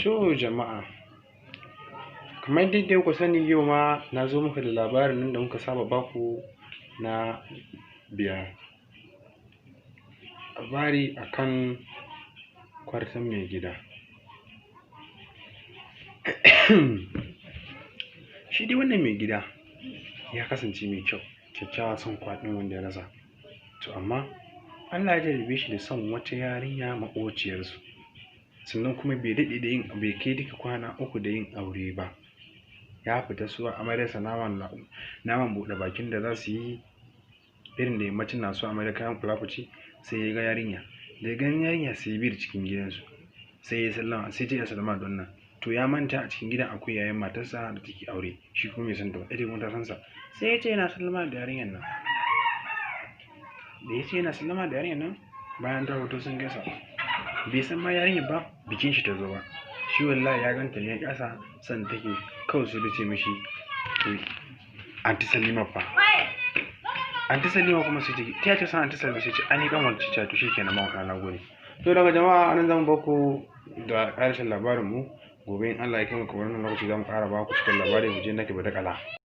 To jama'a, kamar dai ku sani yau ma na zo muku da labarin nan da muka saba baku na biyar. Labari akan kwarton mai gida. Shi dai wannan mai gida ya kasance mai kyau, kyakkyawa son kwaɗin wanda ya rasa. To amma Allah ya jarrabe shi da son wata yarinya maƙociyarsu. Sannan kuma bai daɗe da yin bai kai duka kwana 3 da yin aure ba. Ya fita siyo amaryarsa naman buɗe bakin da za su yi irin da yammacin na so amarya kayan fulafuci, sai ya ga yarinya. Da ganin yarinya sai ya bi da cikin gidansu. Sai ya sallama, sai ya sallama da wannan. To ya manta a cikin gidan akwai yayan matarsa da take aure, shi kuma bai san ta ba, ita kuma ta san sa. Sai ya ce yana sallama da yarinyar nan. Da ya ce yana sallama da yarinyar nan, bayan ta fito sun gaisa. Bai san ma yarinyar ba, bikin shi ta zo ba. Shi wallahi ya ganta ne ya ƙasa san take, kawai sai ta ce mishi to anti Salima fa. Anti Salima kuma sai take, ta ce san anti Salima, sai ce ani kan wacce ce, to shikenan ma kana gode. To daga jama'a anan zamu baku da ƙarshen labarin mu. Gobe in Allah ya kai mu kamar wannan lokaci zamu ƙara baku cikin labari mu je nake ba da kala.